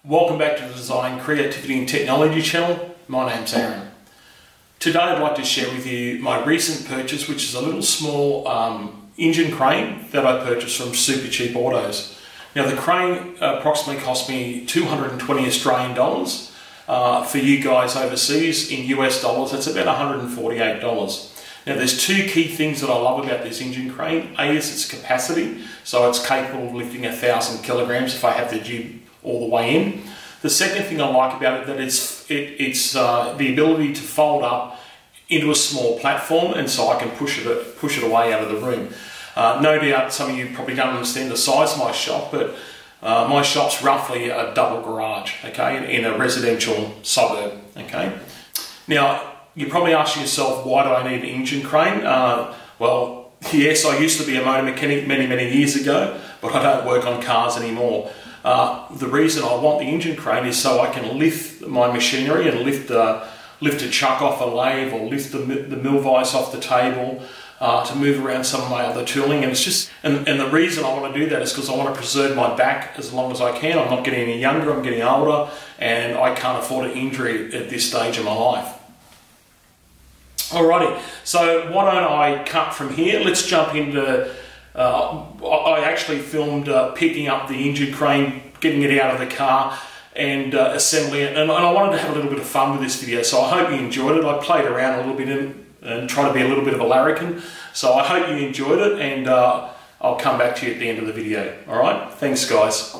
Welcome back to the Design, Creativity and Technology channel. My name's Aaron. Today I'd like to share with you my recent purchase, which is a little small engine crane that I purchased from Supercheap Autos. Now the crane approximately cost me 220 Australian dollars. For you guys overseas in US dollars, that's about $148. Now there's two key things that I love about this engine crane. A is its capacity, so it's capable of lifting 1,000 kilograms if I have the jib all the way in. The second thing I like about it that it's the ability to fold up into a small platform, and so I can push it away out of the room. No doubt some of you probably don't understand the size of my shop, but my shop's roughly a double garage, okay, in a residential suburb, okay. Now you're probably asking yourself, why do I need an engine crane? Well, yes, I used to be a motor mechanic many years ago, but I don't work on cars anymore. The reason I want the engine crane is so I can lift my machinery and lift a chuck off a lathe, or lift the mill vise off the table, to move around some of my other tooling. And it's just, and the reason I want to do that is because I want to preserve my back as long as I can. I'm not getting any younger, I'm getting older, and I can't afford an injury at this stage of my life. Alrighty, so why don't I cut from here? Let's jump into, I actually filmed picking up the engine crane, getting it out of the car and assembling it, and I wanted to have a little bit of fun with this video, so I hope you enjoyed it. I played around a little bit and tried to be a little bit of a larrikin, so I hope you enjoyed it, and I'll come back to you at the end of the video. Alright, thanks guys.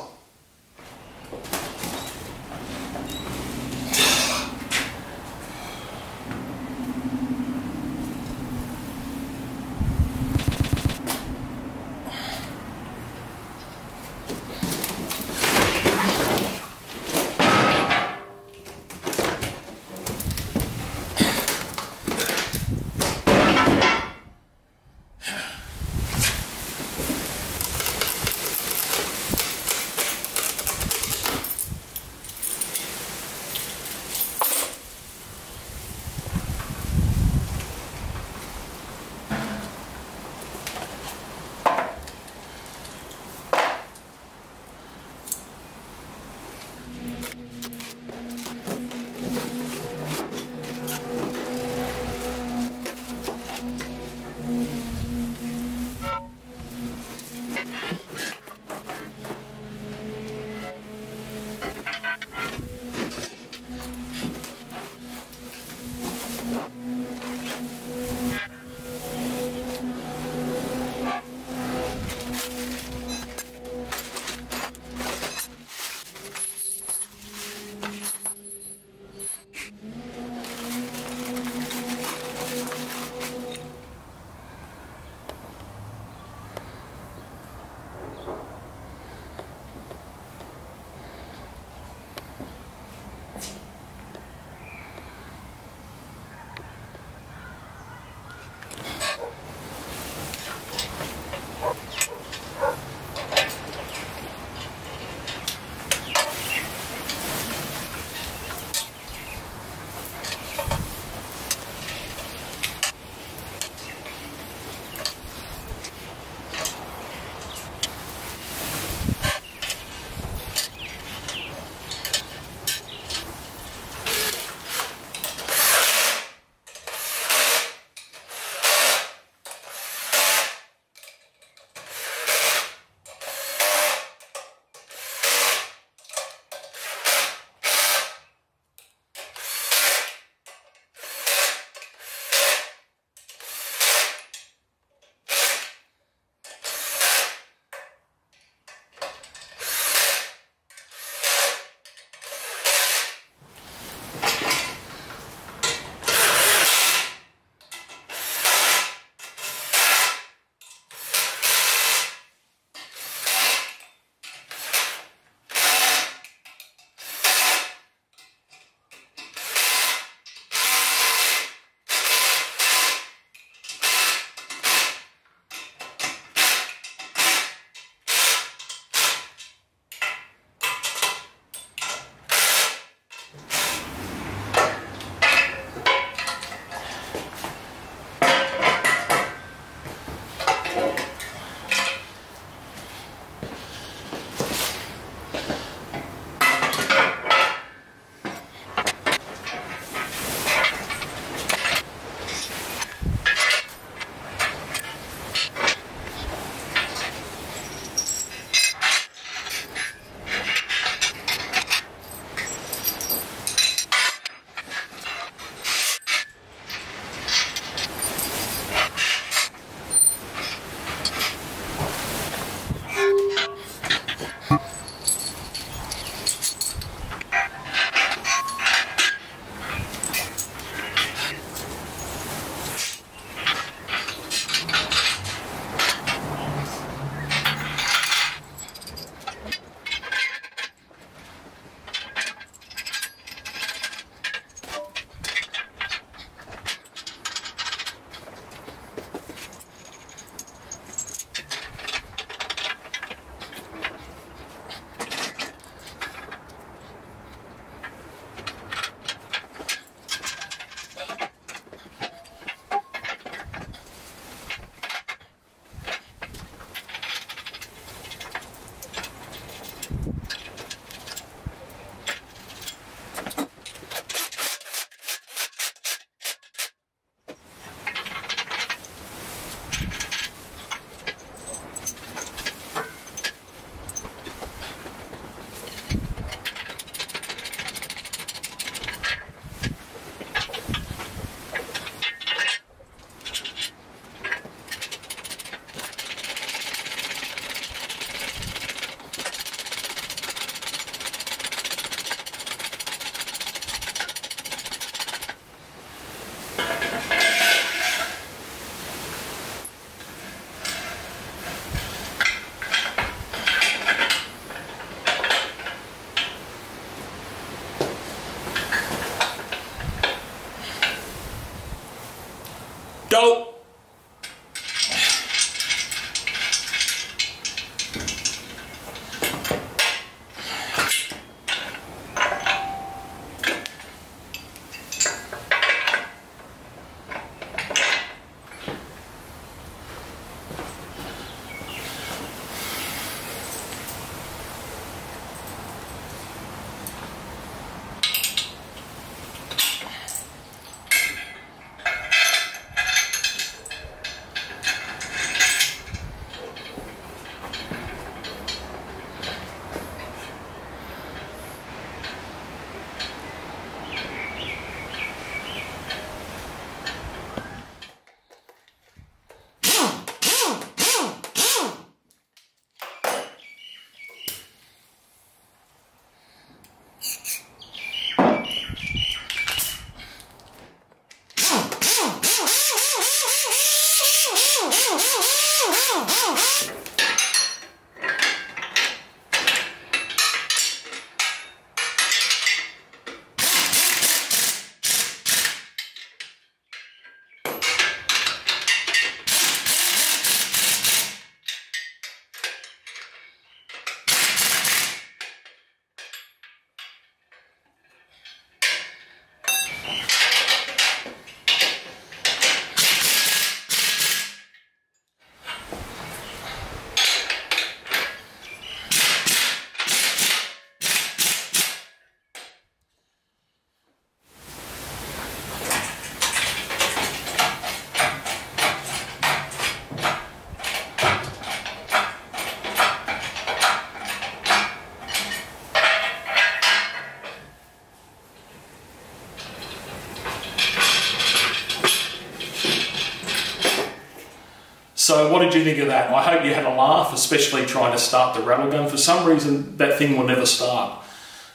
Go! So what did you think of that? I hope you had a laugh, especially trying to start the rattle gun. For some reason, that thing will never start.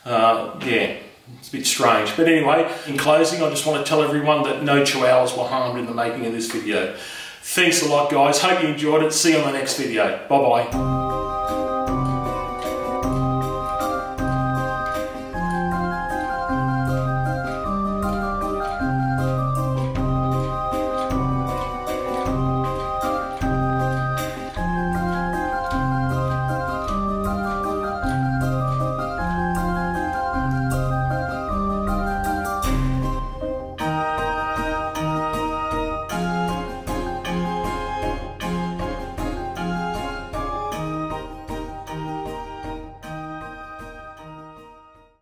Yeah, it's a bit strange. But anyway, in closing, I just want to tell everyone that no chihuahuas were harmed in the making of this video. Thanks a lot, guys. Hope you enjoyed it. See you on the next video. Bye-bye.